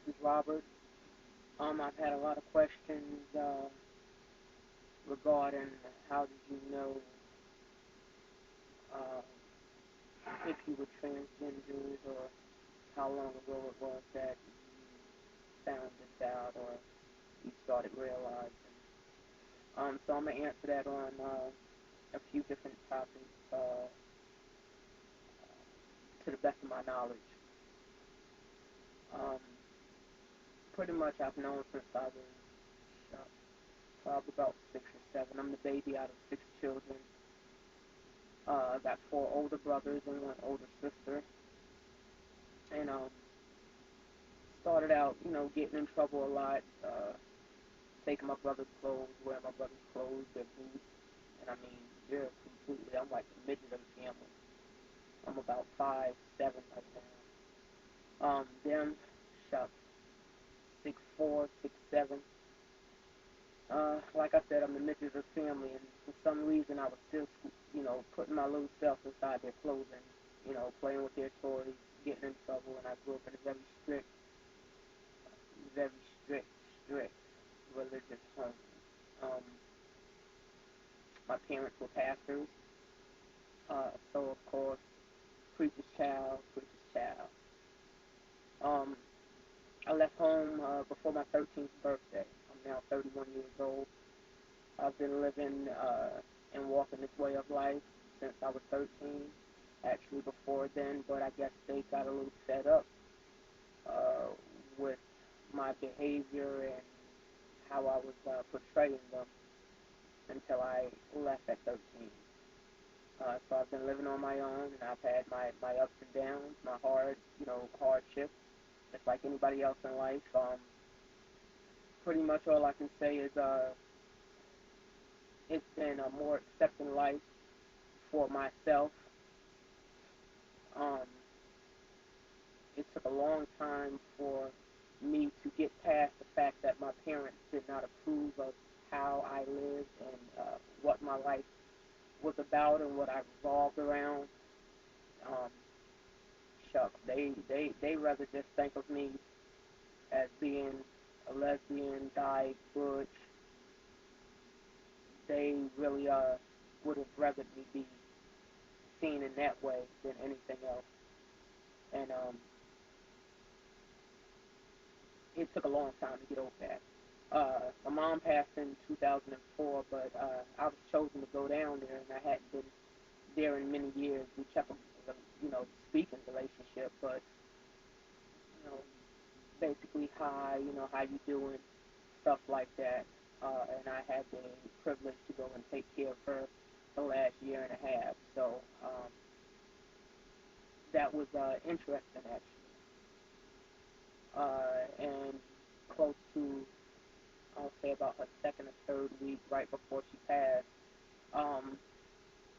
is Robert. I've had a lot of questions regarding how did you know uh, if you were transgendered or how long ago it was that you found this out or you started realizing. So I'm going to answer that on a few different topics to the best of my knowledge. Um, Pretty much I've known since I was probably about 6 or 7. I'm the baby out of 6 children. I got 4 older brothers and 1 older sister. And started out, getting in trouble a lot, taking my brother's clothes, wearing my brother's clothes, their boots. And I mean, they're completely, I'm like the midget of the family. I'm about 5'7" right now. Them, shucks, 6'4", 6'7". Like I said, I'm the midget of the family, and for some reason I was still, putting my little self inside their clothing, playing with their toys, getting in trouble, and I grew up in a very strict, strict religious home. Um, my parents were pastors, so of course, preacher's child, preacher's child. Um, I left home before my 13th birthday. I'm now 31 years old. I've been living and walking this way of life since I was 13. Actually, before then, but I guess they got a little fed up uh, with my behavior and how I was portraying them until I left at 13. So I've been living on my own, and I've had my ups and downs, my hardships, just like anybody else in life. Pretty much all I can say is it's been a more accepting life for myself. Um, it took a long time for me to get past the fact that my parents did not approve of how I lived and what my life was about and what I revolved around. Um, Shucks, they rather just think of me as being a lesbian, dyke, butch. They really would have rather me be seen in that way than anything else. And it took a long time to get over that. My mom passed in 2004, but I was chosen to go down there, and I hadn't been there in many years. We kept a, speaking relationship, but basically hi, how you doing, stuff like that. And I had the privilege to go and take care of her the last year and a half. So that was interesting, actually. And close to, I'll say about her second or third week, right before she passed, um,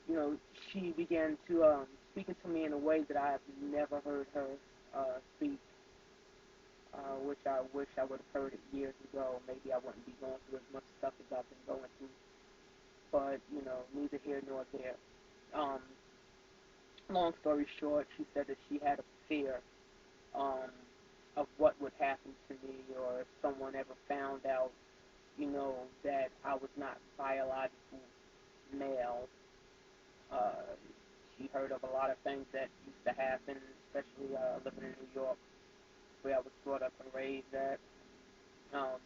you know, she began to speaking to me in a way that I have never heard her speak, which I wish I would have heard it years ago. Maybe I wouldn't be going through as much stuff as I've been going through. But, neither here nor there. Um, Long story short, she said that she had a fear um, of what would happen to me or if someone ever found out, that I was not biological male. Uh, she heard of a lot of things that used to happen, especially living in New York, where I was brought up and raised at. Um,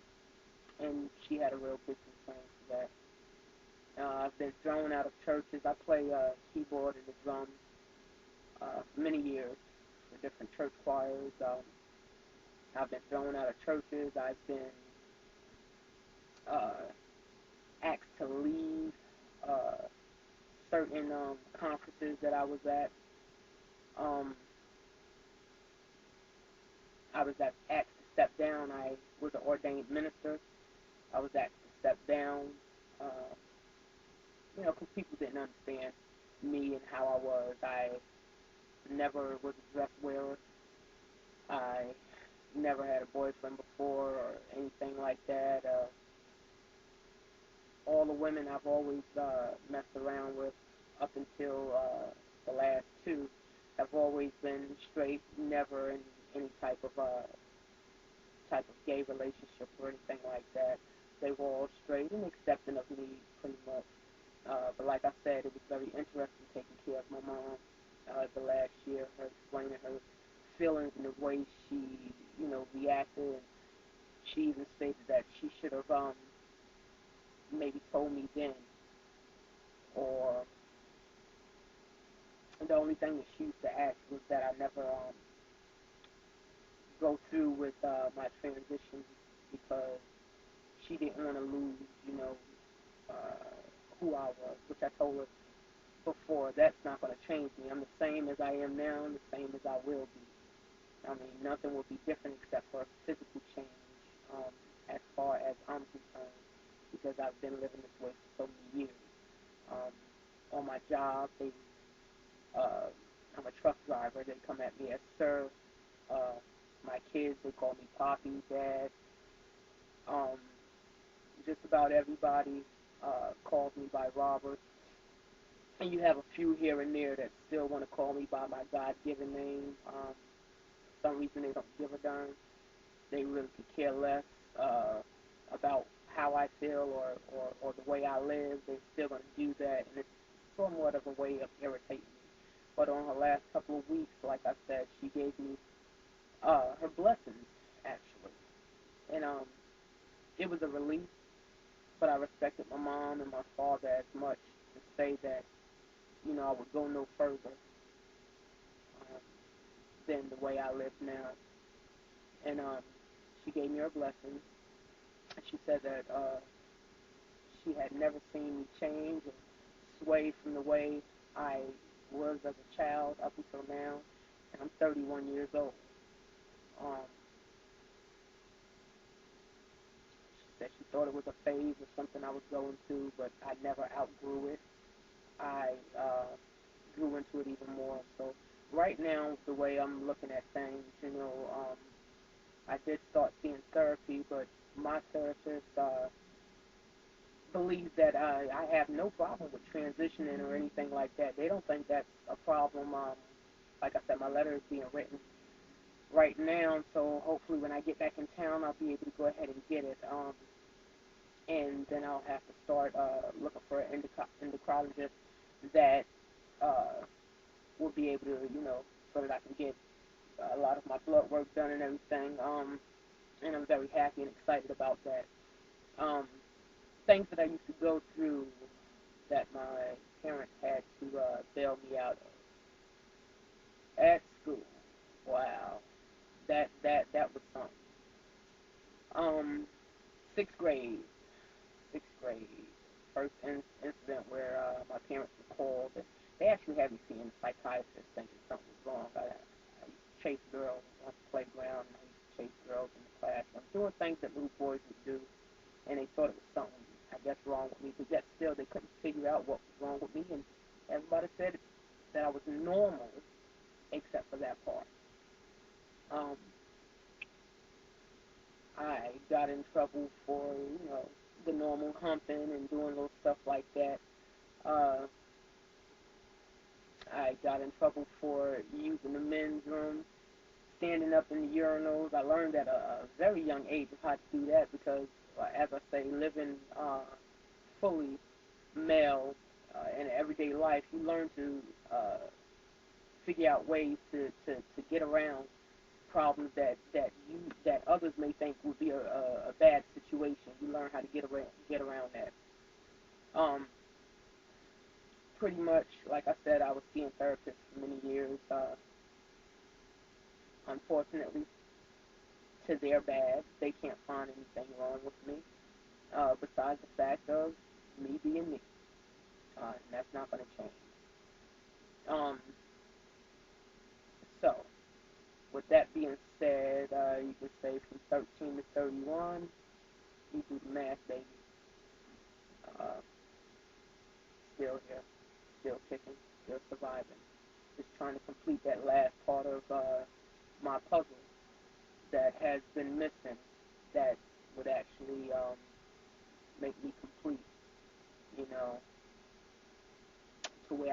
and she had a real big concern for that. I've been thrown out of churches. I play keyboard and the drums for many years for different church choirs. I've been thrown out of churches. I've been uh, asked to leave uh, certain conferences that I was at. Um, I was asked to step down. I was an ordained minister. I was asked to step down, uh, because people didn't understand me and how I was. I never was a dress wearer. I never had a boyfriend before or anything like that. All the women I've always messed around with up until the last 2 have always been straight, never in any type of type of gay relationship or anything like that. They were all straight and accepting of me, pretty much. But like I said, it was very interesting taking care of my mom the last year, her explaining her feelings and the way she, reacted. And she even stated that she should have maybe told me then, or the only thing that she used to ask was that I never go through with my transition because she didn't want to lose, uh, who I was, which I told her before. That's not going to change me. I'm the same as I am now and the same as I will be. I mean, nothing will be different except for a physical change as far as I'm concerned because I've been living this way for so many years. Um, on my job, uh, I'm a truck driver. They come at me as sir. Uh, my kids, they call me Poppy, Dad. Um, just about everybody calls me by Robert. And you have a few here and there that still want to call me by my God-given name. For some reason, they don't give a darn. They really could care less about how I feel or the way I live. They're still going to do that, and it's somewhat of a way of irritating me. But on her last couple of weeks, like I said, she gave me her blessings, actually. And it was a relief, but I respected my mom and my father as much to say that, I would go no further um, than the way I live now. And she gave me her blessings. And she said that she had never seen me change or sway from the way I was as a child up until now. And I'm 31 years old. Um, she said she thought it was a phase or something I was going through, but I never outgrew it. I grew into it even more. So right now, the way I'm looking at things, I did start seeing therapy, but my therapist believes that I have no problem with transitioning or anything like that. They don't think that's a problem. Like I said, my letter is being written right now, so hopefully when I get back in town, I'll be able to go ahead and get it. And then I'll have to start looking for an endocrinologist that uh, will be able to, so that I can get a lot of my blood work done and everything. And I'm very happy and excited about that. Um, Things that I used to go through that my parents had to bail me out of at school. Wow, that was something. Um, sixth grade, sixth grade, first incident where my parents were called. And they actually had me seeing a psychiatrist thinking something was wrong. I used to chase girls on the playground, and I used to chase girls in the classroom, doing things that little boys would do, and they thought it was something, I guess, wrong with me. But yet still, they couldn't figure out what was wrong with me, and everybody said that I was normal, except for that part. Um, I got in trouble for, the normal humping and doing little stuff like that. Uh, I got in trouble for using the men's room, standing up in the urinals. I learned at a very young age of how to do that because, as I say, living fully male in everyday life, you learn to figure out ways to get around problems that others may think would be a bad situation. You learn how to get around that. Um, Pretty much, like I said, I was seeing therapists for many years. Unfortunately, to their bad, they can't find anything wrong with me. Besides the fact of me being me, and that's not going to change. Um, so, with that being said, you can say from 13 to 31, you do the math, baby. Uh, Still here, still kicking, still surviving. Just trying to complete that last part of my puzzle that has been missing that would actually make me complete, you know, to where